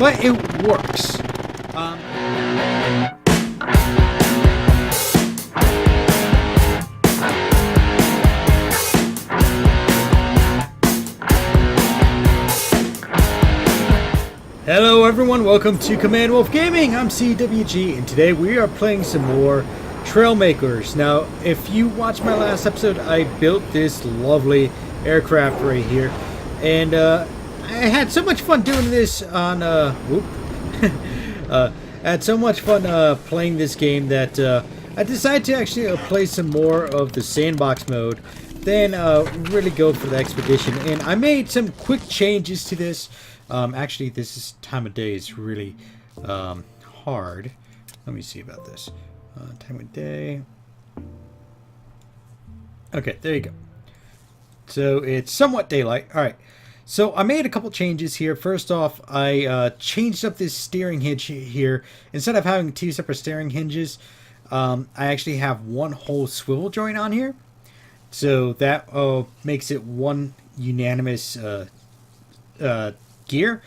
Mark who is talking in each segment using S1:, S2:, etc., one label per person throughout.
S1: but it works. Hello everyone, welcome to Command Wolf Gaming. I'm CWG, and today we are playing some more Trailmakers. Now, if you watched my last episode, I built this lovely aircraft right here, and I had so much fun doing this on I had so much fun playing this game that I decided to actually play some more of the sandbox mode, then really go for the expedition. And I made some quick changes to this. Actually, this time of day is really hard. Let me see about this. Time of day. Okay, there you go. So it's somewhat daylight. All right. So I made a couple changes here. First off, I changed up this steering hinge here. Instead of having two separate steering hinges, I actually have one whole swivel joint on here. So that makes it one unanimous gear.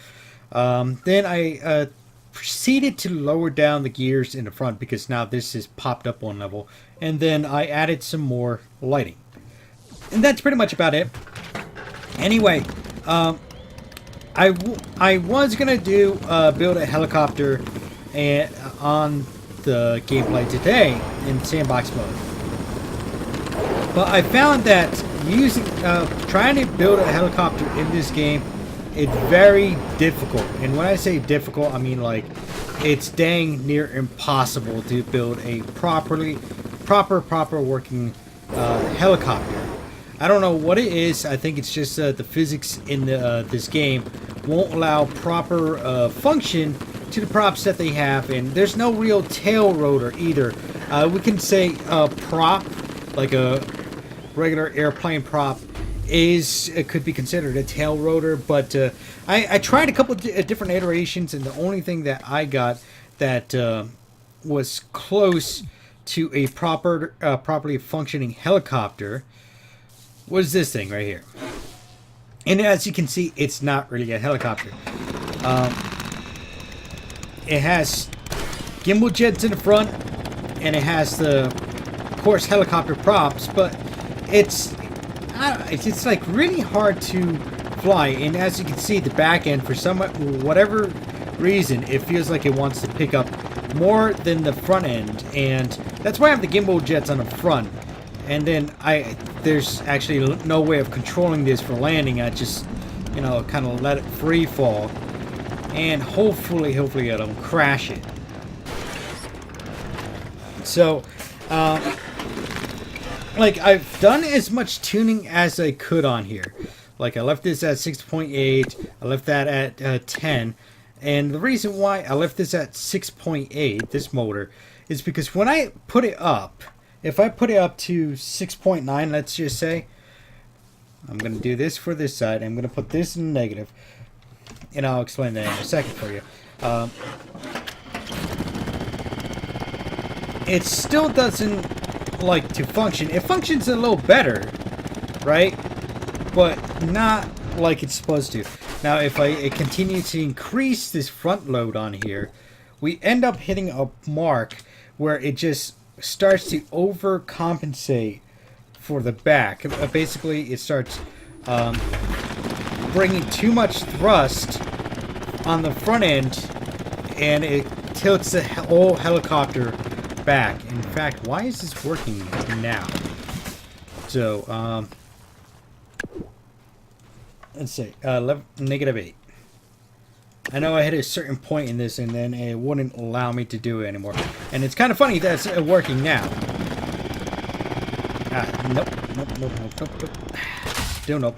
S1: Then I proceeded to lower down the gears in the front because now this is popped up one level, and then I added some more lighting, and that's pretty much about it. Anyway, I was gonna do build a helicopter and on the gameplay today in sandbox mode, but I found that using trying to build a helicopter in this game, it's very difficult. And when I say difficult, I mean like it's dang near impossible to build a proper working helicopter. I don't know what it is. I think it's just the physics in this game won't allow proper function to the props that they have, and there's no real tail rotor either. We can say a prop, like a regular airplane prop, it could be considered a tail rotor, but I tried a couple of different iterations, and the only thing that I got that was close to a properly functioning helicopter was this thing right here. And as you can see, it's not really a helicopter. It has gimbal jets in the front, and it has the, of course, helicopter props, but it's like really hard to fly. And as you can see, the back end, for whatever reason, it feels like it wants to pick up more than the front end, and that's why I have the gimbal jets on the front. And then there's actually no way of controlling this for landing. I just, kind of let it free fall, and hopefully I don't crash it. So like, I've done as much tuning as I could on here. Like, I left this at 6.8, I left that at 10, and the reason why I left this at 6.8, this motor, is because when I put it up, if I put it up to 6.9, let's just say, I'm going to do this for this side, I'm going to put this in negative, and I'll explain that in a second for you. It still doesn't like to function. It functions a little better, right? But not like it's supposed to. Now, if I continue to increase this front load on here, we end up hitting a mark where it just starts to overcompensate for the back. Basically, it starts bringing too much thrust on the front end, and it tilts the whole helicopter back. In fact, why is this working now? So, let's see, -8. I know I hit a certain point in this, and then it wouldn't allow me to do it anymore. And it's kind of funny that it's working now. Nope. Still nope.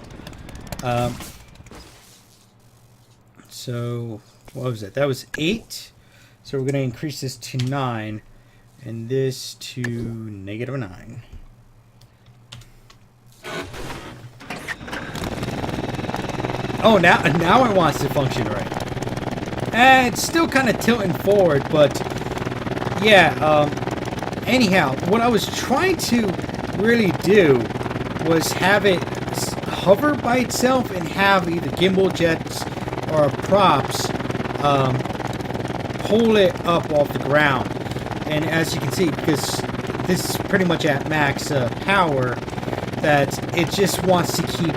S1: So, what was it? That was 8. So we're going to increase this to 9. And this to -9. Oh, now it wants to function right. It's still kind of tilting forward, but yeah. Anyhow, what I was trying to really do was have it hover by itself and have either gimbal jets or props pull it up off the ground. And as you can see, because this is pretty much at max power, that it just wants to keep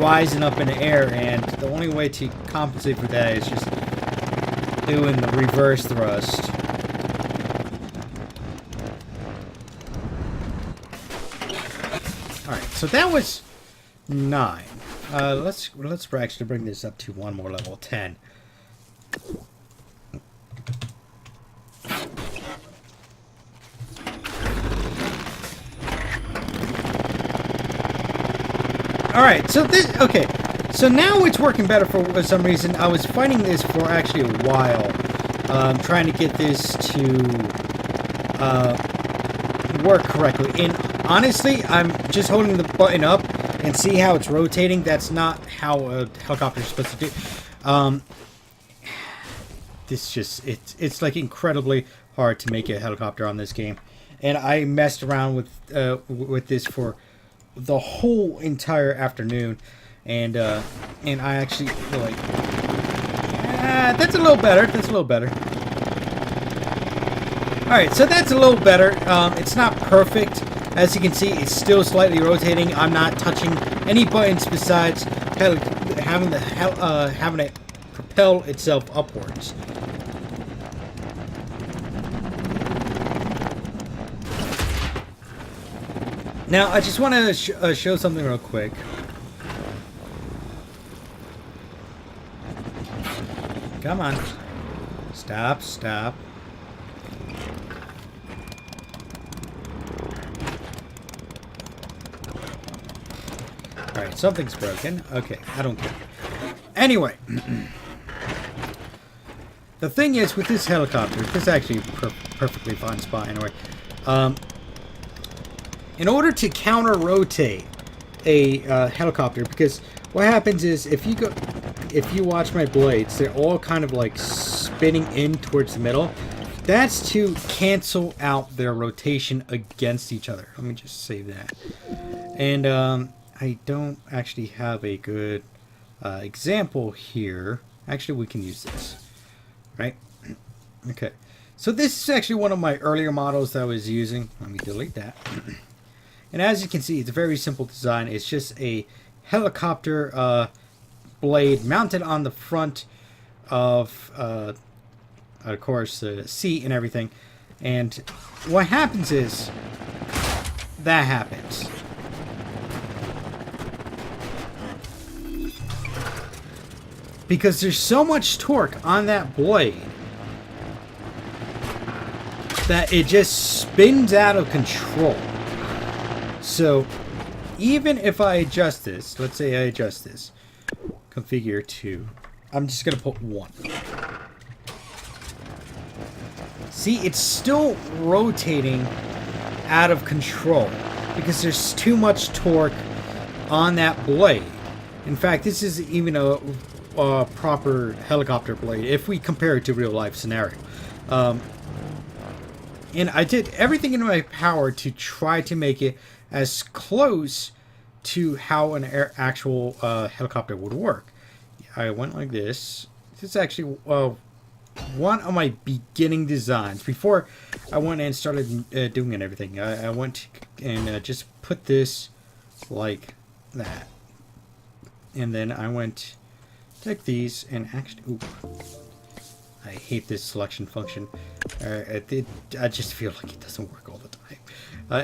S1: rising up in the air, and the only way to compensate for that is just doing the reverse thrust. Alright, so that was 9. Let's actually bring this up to one more level, 10. Alright, so this, okay, so now it's working better for some reason. I was fighting this for actually a while, trying to get this to work correctly. And honestly, I'm just holding the button up and see how it's rotating. That's not how a helicopter is supposed to do. This just, it's like incredibly hard to make a helicopter on this game. And I messed around with this for the whole entire afternoon, and I actually feel like that's a little better. That's a little better. All right, so that's a little better. It's not perfect, as you can see. It's still slightly rotating. I'm not touching any buttons besides having it propel itself upwards. Now, I just want to show something real quick. Come on. Stop, stop. Alright, something's broken. Okay, I don't care. Anyway. The thing is, with this helicopter, this is actually a perfectly fine spot anyway. In order to counter-rotate a helicopter, because what happens is if you watch my blades, they're all kind of like spinning in towards the middle. That's to cancel out their rotation against each other. Let me just save that. And I don't actually have a good example here. Actually, we can use this, right? Okay. So this is actually one of my earlier models that I was using. Let me delete that. And as you can see, it's a very simple design. It's just a helicopter blade mounted on the front of course, the seat and everything. And what happens is, that happens. Because there's so much torque on that blade that it just spins out of control. So, even if I adjust this, let's say I adjust this, configure 2, I'm just going to put 1. See, it's still rotating out of control because there's too much torque on that blade. In fact, this is even a proper helicopter blade if we compare it to real life scenario. And I did everything in my power to try to make it as close to how an actual helicopter would work. I went like this. This is actually one of my beginning designs. Before I went and started doing it everything, I went and just put this like that. And then I went, take these and actually... Ooh, I hate this selection function. I just feel like it doesn't work all the time.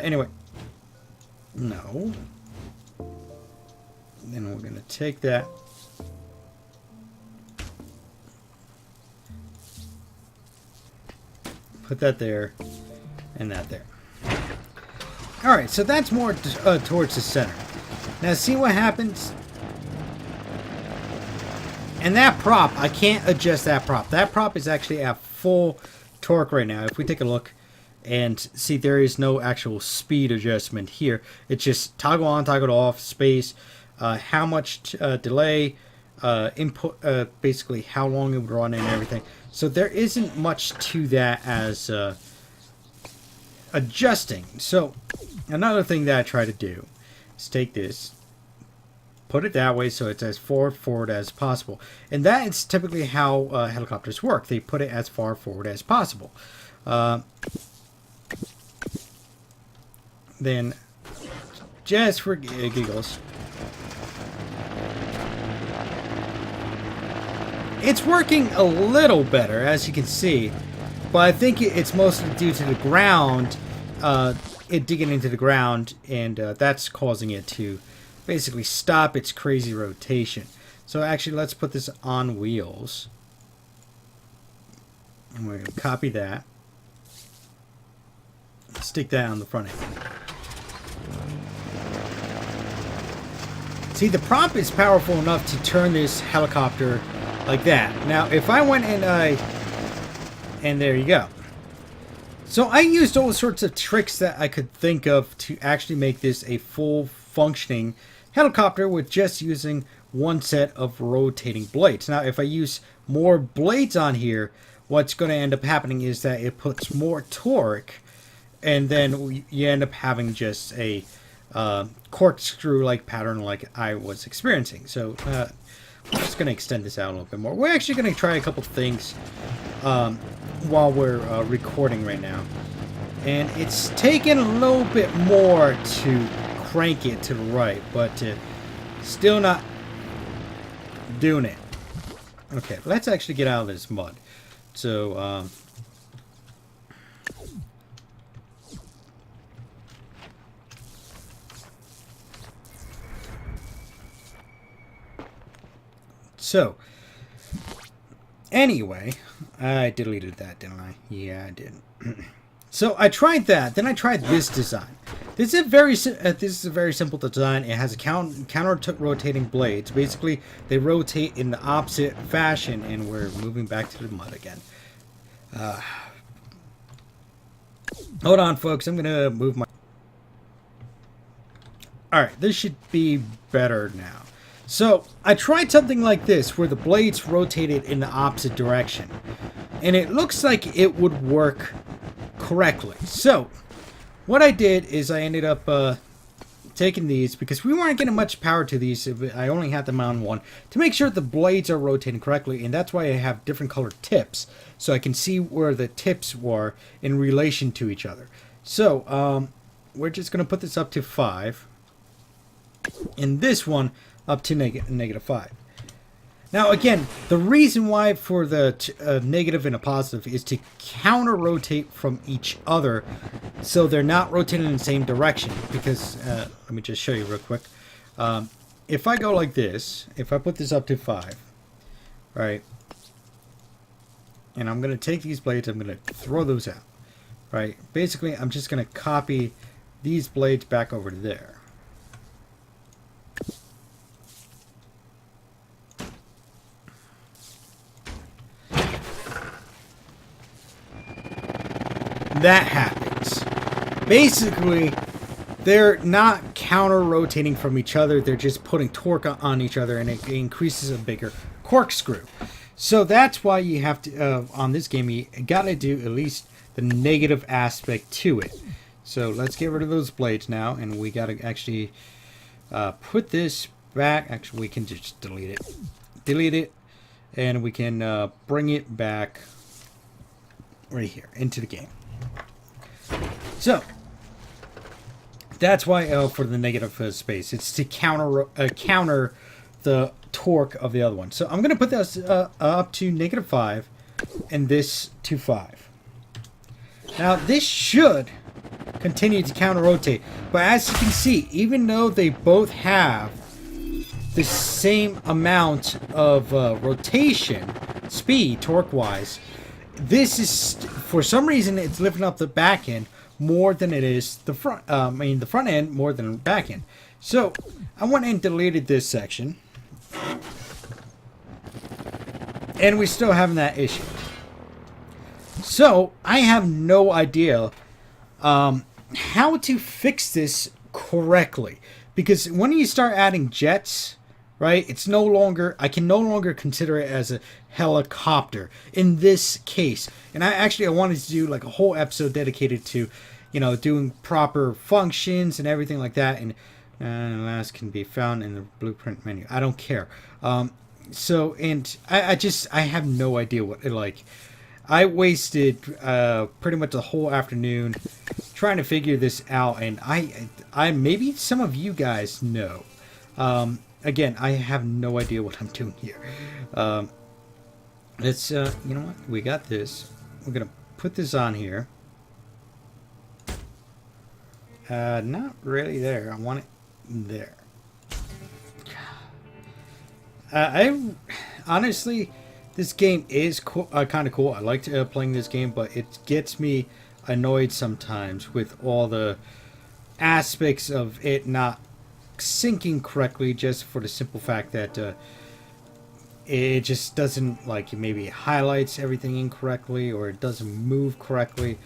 S1: Anyway. No. Then we're going to take that. Put that there. And that there. Alright, so that's more towards the center. Now see what happens? And that prop, I can't adjust that prop. That prop is actually at full torque right now. If we take a look and see, there is no actual speed adjustment here. It's just toggle on, toggle off, space, how much delay, input, basically how long it would run and everything. So there isn't much to that as adjusting. So another thing that I try to do is take this, put it that way so it's as far forward as possible. And that is typically how helicopters work. They put it as far forward as possible. Then, just for giggles, it's working a little better, as you can see, but I think it's mostly due to the ground, it digging into the ground, and that's causing it to basically stop its crazy rotation. So actually, let's put this on wheels. And we're going to copy that. Stick that on the front end. See, the prop is powerful enough to turn this helicopter like that. Now, if I went and there you go. So I used all sorts of tricks that I could think of to actually make this a full functioning helicopter with just using one set of rotating blades. Now, if I use more blades on here, what's going to end up happening is that it puts more torque, and then you end up having just a corkscrew-like pattern like I was experiencing. So I'm just going to extend this out a little bit more. We're actually going to try a couple things while we're recording right now. And it's taken a little bit more to crank it to the right, but still not doing it. Okay, let's actually get out of this mud. So, anyway, I deleted that, didn't I? Yeah, I did. So I tried that. Then I tried this design. This is a very simple design. It has a counter rotating blades. Basically, they rotate in the opposite fashion, and we're moving back to the mud again. Hold on, folks. I'm gonna move my. All right, this should be better now. So I tried something like this where the blades rotated in the opposite direction, and it looks like it would work correctly. So what I did is I ended up taking these, because we weren't getting much power to these. I only had them on one, to make sure the blades are rotating correctly, and that's why I have different colored tips, so I can see where the tips were in relation to each other. So we're just going to put this up to 5, and this one up to negative 5. Now again, the reason why for the negative and a positive is to counter rotate from each other, so they're not rotating in the same direction. Because let me just show you real quick. If I go like this, if I put this up to 5, right, and I'm going to take these blades, I'm going to throw those out, right. Basically, I'm just going to copy these blades back over to there. That happens. Basically, they're not counter-rotating from each other. They're just putting torque on each other, and it increases a bigger corkscrew. So that's why you have to, on this game, you got to do at least the negative aspect to it. So let's get rid of those blades now, and we got to actually put this back. Actually, we can just delete it. Delete it, and we can bring it back right here into the game. So that's why for the negative space, it's to counter the torque of the other one. So I'm going to put this up to negative 5 and this to 5. Now this should continue to counter rotate, but as you can see, even though they both have the same amount of rotation speed torque wise, this is, for some reason, it's lifting up the back end more than it is the front. The front end more than the back end. So I went and deleted this section, and we're still having that issue. So I have no idea how to fix this correctly, because when you start adding jets, right, it's no longer, I can no longer consider it as a helicopter in this case. And I wanted to do like a whole episode dedicated to, you know, doing proper functions and everything like that, and And last can be found in the blueprint menu. I don't care. So, and I have no idea what it like. I wasted pretty much the whole afternoon trying to figure this out, and I maybe some of you guys know. Again, I have no idea what I'm doing here. Let's, you know what? We got this. We're gonna put this on here. Not really there. I want it there. I honestly, this game is cool, kind of cool. I like playing this game, but it gets me annoyed sometimes with all the aspects of it not syncing correctly, just for the simple fact that it just doesn't, like, maybe it highlights everything incorrectly or it doesn't move correctly.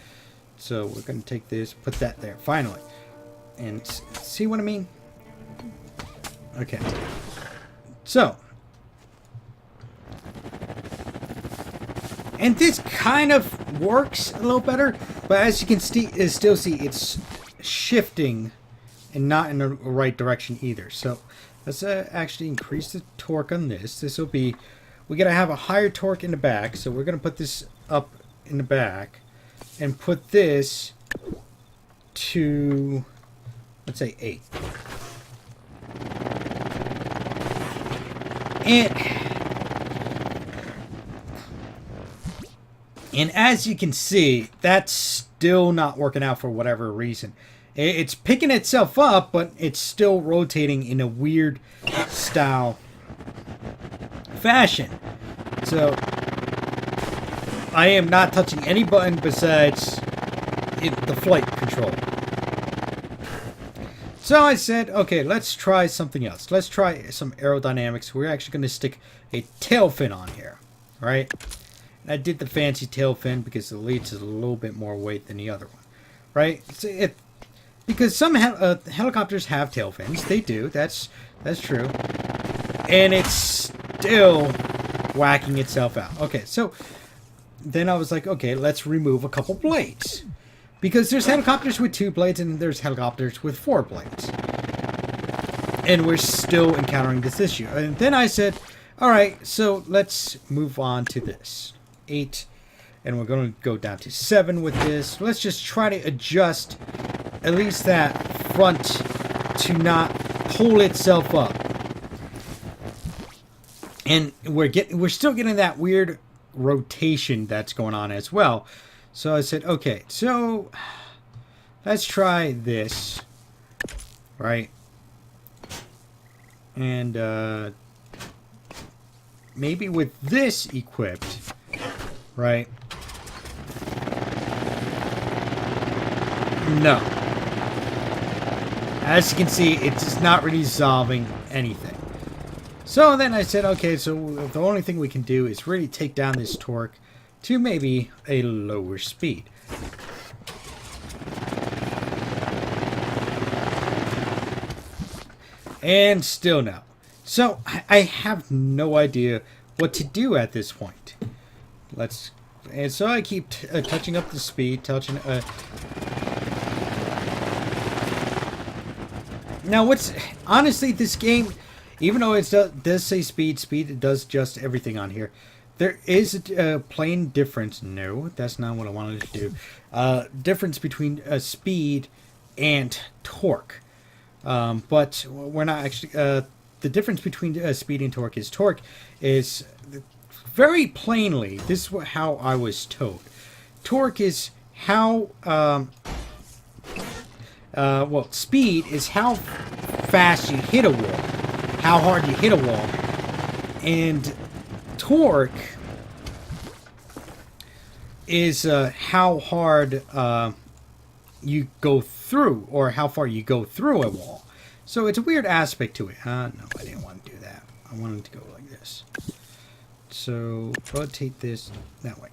S1: So we're going to take this, put that there, finally. And see what I mean? Okay. So. And this kind of works a little better, but as you can still see, it's shifting and not in the right direction either. So let's actually increase the torque on this. This will be, we're going to have a higher torque in the back, so we're going to put this up in the back and put this to, let's say 8. And as you can see, that's still not working out for whatever reason. It's picking itself up, but it's still rotating in a weird style fashion. So I am not touching any button besides the flight control. So I said, okay, let's try something else. Let's try some aerodynamics. We're actually going to stick a tail fin on here, right? I did the fancy tail fin because it leads to a little bit more weight than the other one, right? Because some helicopters have tail fins. They do. That's true. And it's still whacking itself out. Okay, so then I was like, okay, let's remove a couple blades. Because there's helicopters with 2 blades and there's helicopters with 4 blades. And we're still encountering this issue. And then I said, all right, so let's move on to this. 8, and we're going to go down to 7 with this. Let's just try to adjust at least that front to not pull itself up. And we're still getting that weird rotation that's going on as well. So I said, okay, so let's try this, right? And maybe with this equipped, right? No. As you can see, it's not resolving anything. So then I said, okay, so the only thing we can do is really take down this torque to maybe a lower speed. And still no. So I have no idea what to do at this point. And so I keep touching up the speed, Now honestly, this game, even though it does say speed, it does just everything on here. There is a plain difference. No, that's not what I wanted to do. Difference between speed and torque. But we're not actually, the difference between speed and torque is very plainly, this is how I was told. Torque is how, well, speed is how fast you hit a wall, how hard you hit a wall, and torque is how hard you go through, or how far you go through a wall. So it's a weird aspect to it. No, I didn't want to do that. I wanted to go like this. So rotate this that way.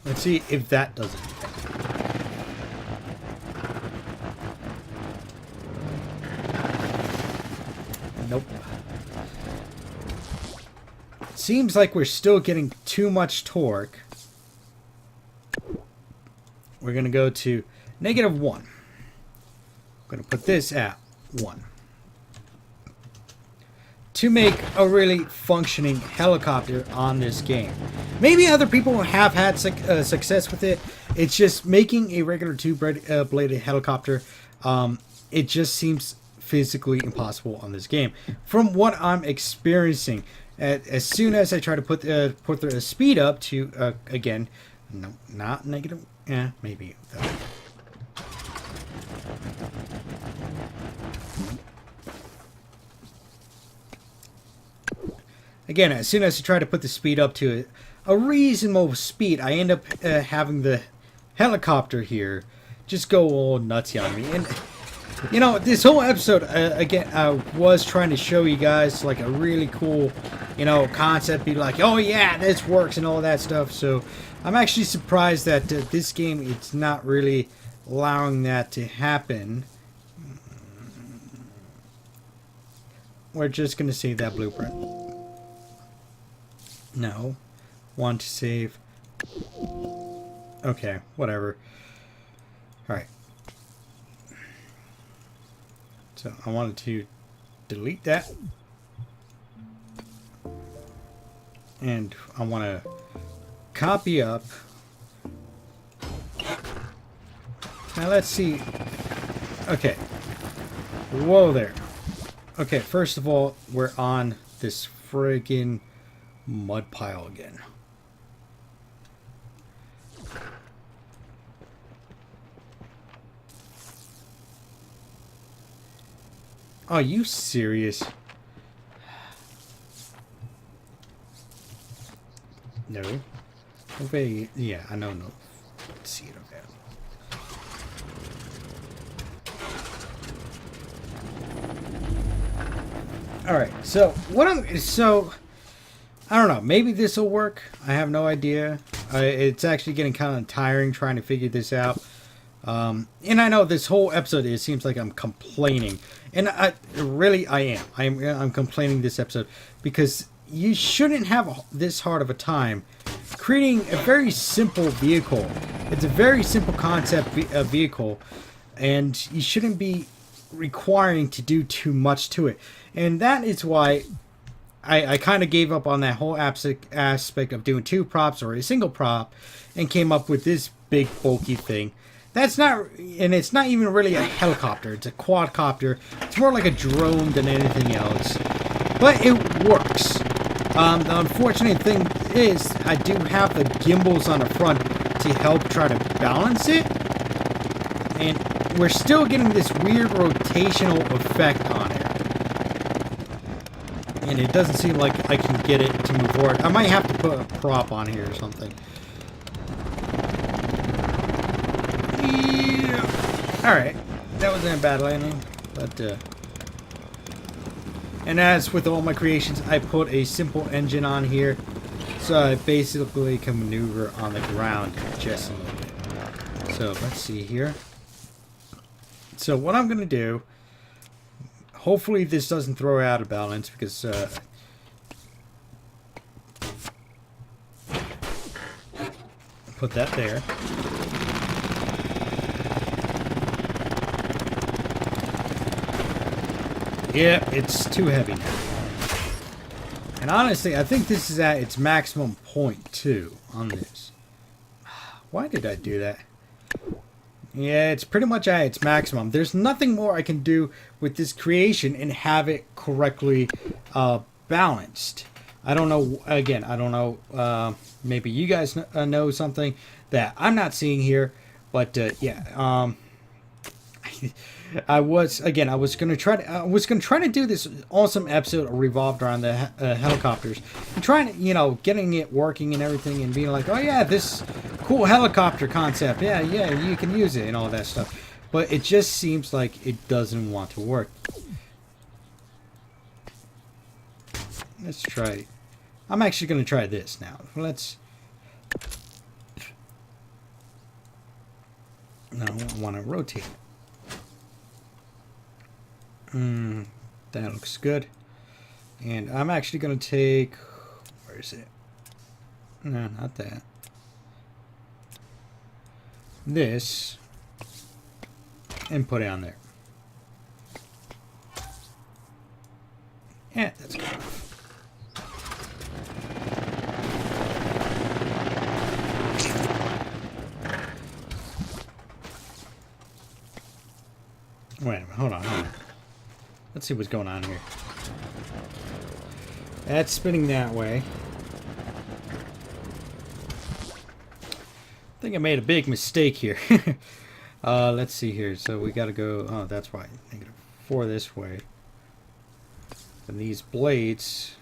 S1: Let's see if that does anything. Nope. Seems like we're still getting too much torque. We're going to go to -1. going to put this at 1. To make a really functioning helicopter on this game. Maybe other people have had success with it. It's just making a regular two-bladed helicopter. It just seems physically impossible on this game. From what I'm experiencing, as soon as I try to put the speed up to, again, no, not negative, maybe. Again, as soon as I try to put the speed up to a reasonable speed, I end up having the helicopter here just go all nutsy on me. And, you know, this whole episode, again, I was trying to show you guys, like, a really cool, you know, concept. Be like, oh, yeah, this works and all that stuff. So, I'm actually surprised that this game, it's not really allowing that to happen. We're just going to save that blueprint. No. Want to save. Okay, whatever. Alright. So I wanted to delete that. And I want to copy up. Now let's see. Okay. Whoa there. Okay, first of all, we're on this friggin' mud pile again. Are you serious? No. Okay, yeah, I know. No. Let's see it. Okay. All right. So I don't know. Maybe this will work. I have no idea. It's actually getting kind of tiring trying to figure this out. And I know this whole episode, it seems like I'm complaining. And I am. I'm complaining this episode because you shouldn't have this hard of a time creating a very simple vehicle. It's a very simple concept vehicle, and you shouldn't be requiring to do too much to it. And that is why I kind of gave up on that whole aspect of doing 2 props or a single prop and came up with this big bulky thing. That's not, and it's not even really a helicopter. It's a quadcopter. It's more like a drone than anything else. But it works. The unfortunate thing is I do have the gimbals on the front to help try to balance it. And we're still getting this weird rotational effect on it. And it doesn't seem like I can get it to move forward. I might have to put a prop on here or something. Yeah. Alright. That wasn't a bad landing. But, and as with all my creations, I put a simple engine on here. So I basically can maneuver on the ground just a little bit. So let's see here. So what I'm going to do, hopefully this doesn't throw out of balance because put that there. Yeah, it's too heavy now. And honestly, I think this is at its maximum point too on this. Why did I do that? Yeah, it's pretty much at its maximum. There's nothing more I can do with this creation and have it correctly balanced. I don't know, again, I don't know, maybe you guys know something that I'm not seeing here, but yeah, I was going to try to do this awesome episode revolved around the helicopters and trying to, you know, getting it working and everything and being like, oh yeah, this cool helicopter concept, yeah, you can use it and all that stuff, but it just seems like it doesn't want to work. Let's try it. I'm actually going to try this now. No, I want to rotate it. That looks good. And I'm actually going to take... Where is it? No, not that. This. And put it on there. Yeah, that's good. Wait a minute, hold on. Let's see what's going on here. That's spinning that way. I think I made a big mistake here. Let's see here. So we gotta go, oh, that's right. -4 this way. And these blades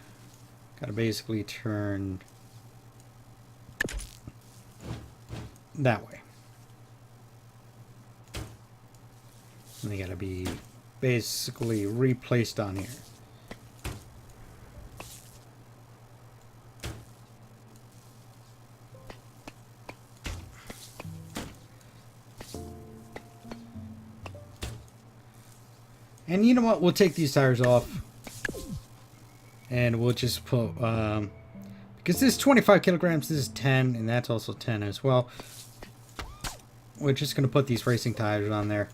S1: gotta basically turn that way. And they gotta be basically replaced on here. And you know what? We'll take these tires off. And we'll just put, because this is 25 kilograms, this is 10, and that's also 10 as well. We're just going to put these racing tires on there.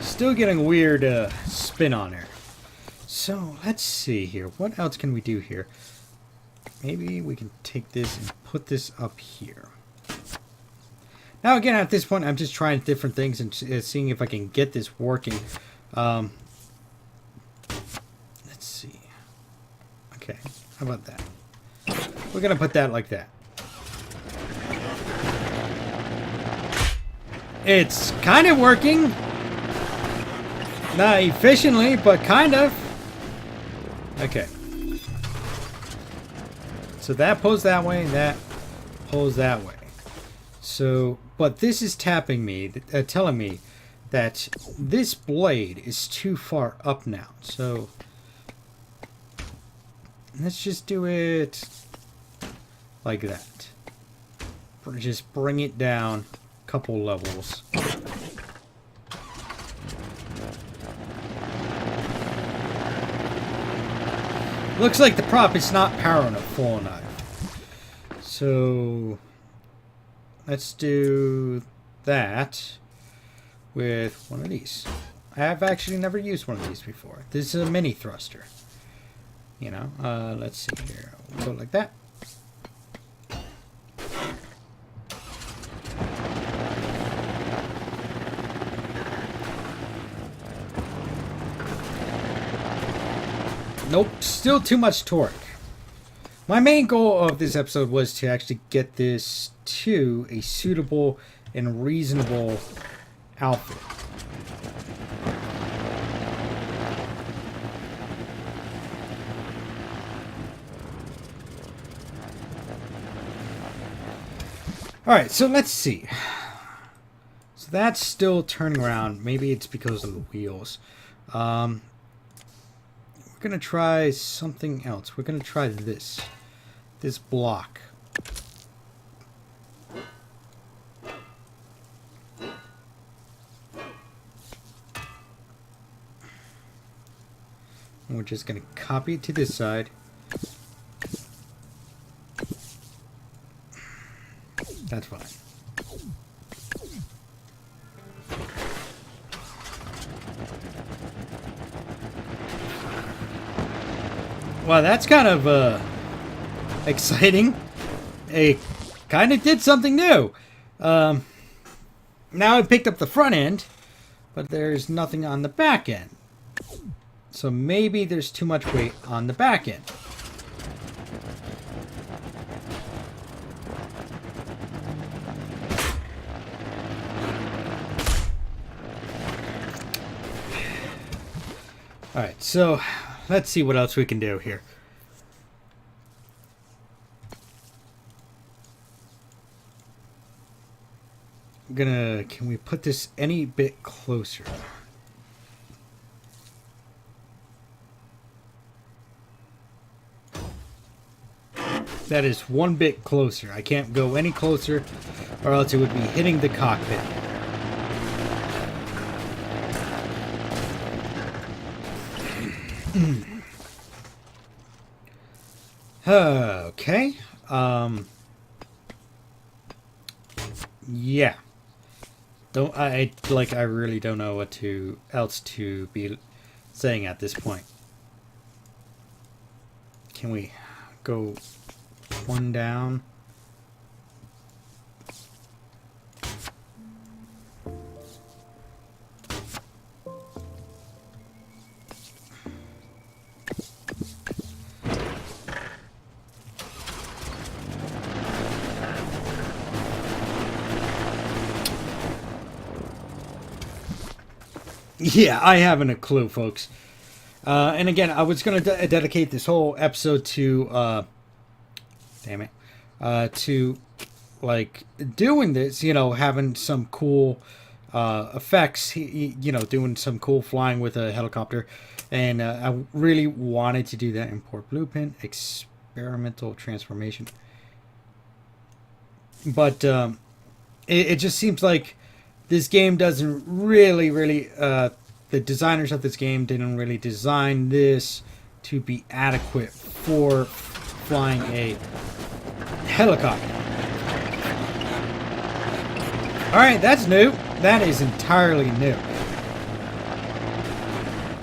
S1: Still getting a weird spin on there. So, let's see here. What else can we do here? Maybe we can take this and put this up here. Now again, at this point, I'm just trying different things and seeing if I can get this working. Let's see. Okay, how about that? We're going to put that like that. It's kind of working. Not efficiently, but kind of. Okay. So that pulls that way, and that pulls that way. So, but this is tapping me, telling me that this blade is too far up now. So, let's just do it like that. Just bring it down a couple levels. Looks like the prop is not powering up full enough. So let's do that with one of these. I have actually never used one of these before. This is a mini thruster. You know, let's see here. We'll go like that. Nope, still too much torque. My main goal of this episode was to actually get this to a suitable and reasonable outfit. Alright, so let's see. So that's still turning around. Maybe it's because of the wheels. We're going to try something else. We're going to try this block. And we're just going to copy it to this side. That's fine. Well, that's kind of exciting. It kind of did something new. Now I picked up the front end, but there's nothing on the back end. So maybe there's too much weight on the back end. Alright, so let's see what else we can do here. Can we put this any bit closer? That is one bit closer. I can't go any closer or else it would be hitting the cockpit. Okay. Yeah. don't I like I really don't know what to else to be saying at this point. Can we go one down? Yeah, I haven't a clue, folks. And again, I was going to dedicate this whole episode to, damn it, to like doing this, you know, having some cool effects, you know, doing some cool flying with a helicopter. And I really wanted to do that. Import blueprint, experimental transformation. But it just seems like this game doesn't really, the designers of this game didn't really design this to be adequate for flying a helicopter. Alright, that's new. That is entirely new.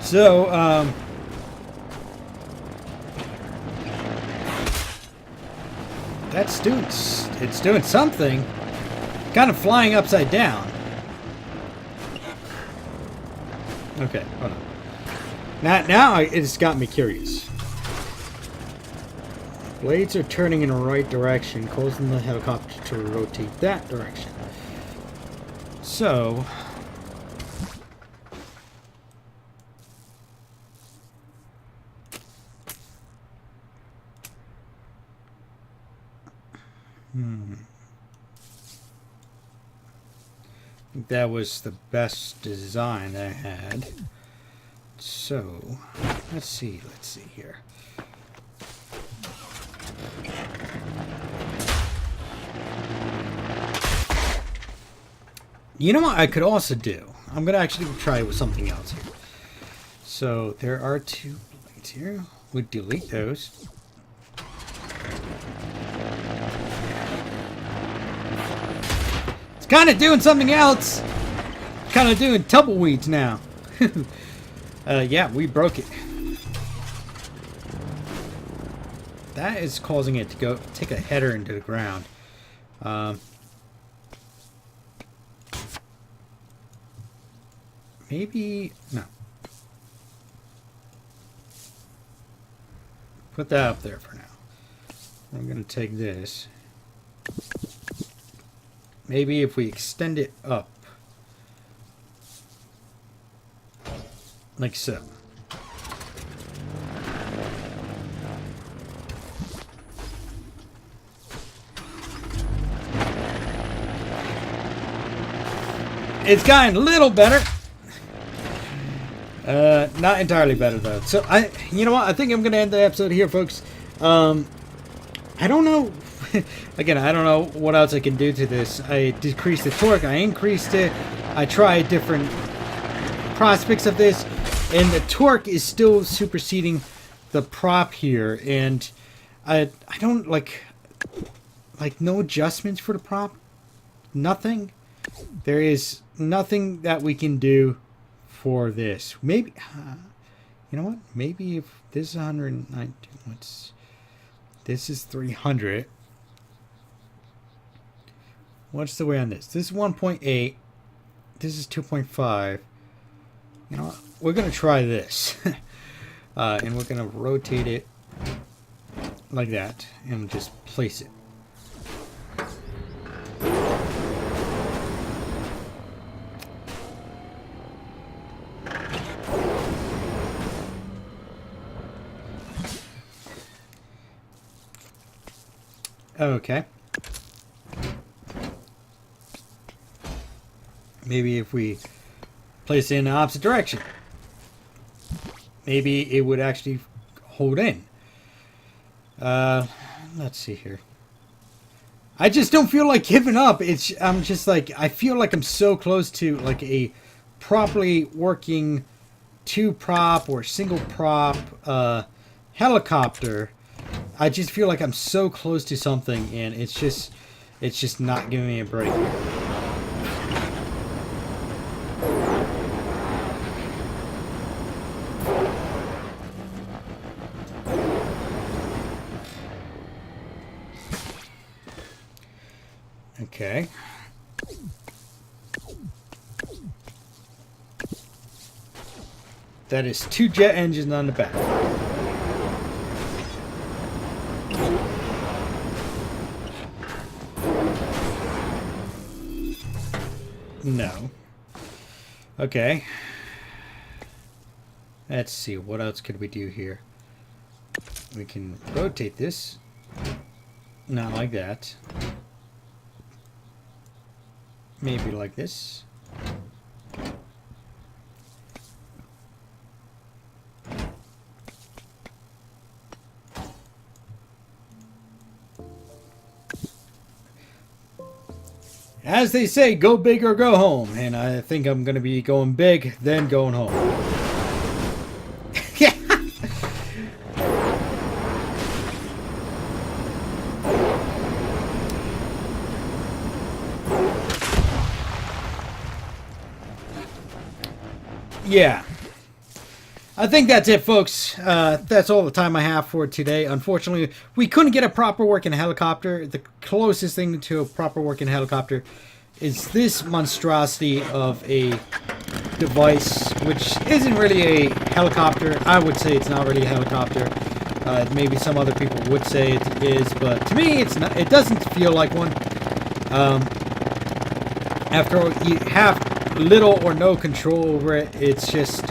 S1: So, it's doing something. Kind of flying upside down. Okay, hold on. Now it's got me curious. Blades are turning in the right direction, causing the helicopter to rotate that direction. So... I think that was the best design I had. So, let's see here. You know what I could also do? I'm going to actually try with something else here. So, there are 2 blades here. We'll delete those. Kind of doing something else. Kind of doing tumbleweeds now. Yeah, we broke it. That is causing it to go take a header into the ground. Maybe no. Put that up there for now. I'm gonna take this. Maybe if we extend it up, like so. It's gotten a little better. Not entirely better though. So you know what? I think I'm gonna end the episode here, folks. I don't know. Again, I don't know what else I can do to this. I decreased the torque. I increased it. I tried different prospects of this, and the torque is still superseding the prop here. And I don't like no adjustments for the prop. Nothing. There is nothing that we can do for this. Maybe you know what? Maybe if this is 190, this is 300. What's the way on this? This is 1.8. This is 2.5. You know what? We're going to try this. And we're going to rotate it like that. And just place it. Okay. Maybe if we place it in the opposite direction, maybe it would actually hold in. Let's see here. I just don't feel like giving up. I'm just like, I feel like I'm so close to like a properly working 2-prop or single prop helicopter. I just feel like I'm so close to something, and it's just not giving me a break. Okay. That is 2 jet engines on the back. No. Okay. Let's see, what else could we do here? We can rotate this. Not like that. Maybe like this. As they say, go big or go home. And I think I'm going to be going big, then going home. Yeah. Yeah. I think that's it, folks. That's all the time I have for today. Unfortunately, we couldn't get a proper working helicopter. The closest thing to a proper working helicopter is this monstrosity of a device, which isn't really a helicopter. I would say it's not really a helicopter. Maybe some other people would say it is, but to me, it's not. It doesn't feel like one. After all, you have little or no control over it. It's just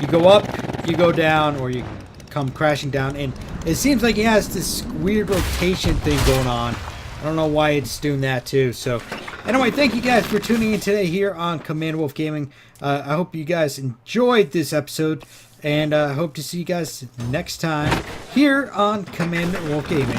S1: you go up, you go down, or you come crashing down, and it seems like it has this weird rotation thing going on. I don't know why it's doing that too. So anyway, thank you guys for tuning in today here on Command Wolf Gaming. I hope you guys enjoyed this episode, and I hope to see you guys next time here on Command Wolf Gaming.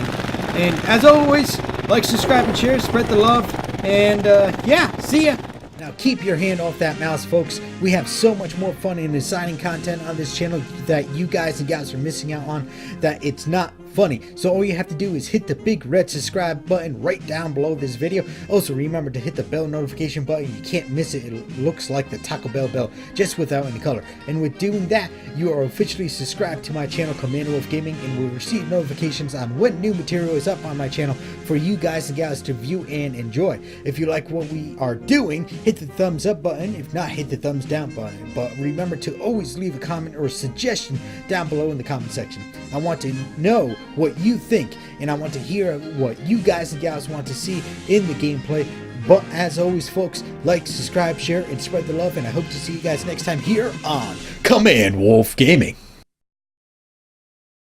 S1: And as always, like, subscribe, and share, spread the love, and yeah, see ya. Now keep your hand off that mouse, folks. We have so much more fun and exciting content on this channel that you guys and gals are missing out on, that it's not funny. So all you have to do is hit the big red subscribe button right down below this video. Also remember to hit the bell notification button. You can't miss it. It looks like the Taco Bell bell, just without any color. And with doing that, you are officially subscribed to my channel, Command Wolf Gaming, and will receive notifications on when new material is up on my channel for you guys and gals to view and enjoy. If you like what we are doing, hit the thumbs up button. If not, hit the thumbs down button. But remember to always leave a comment or a suggestion down below in the comment section. I want to know what you think, and I want to hear what you guys and gals want to see in the gameplay. But as always, folks, like, subscribe, share, and spread the love, and I hope to see you guys next time here on Command Wolf Gaming.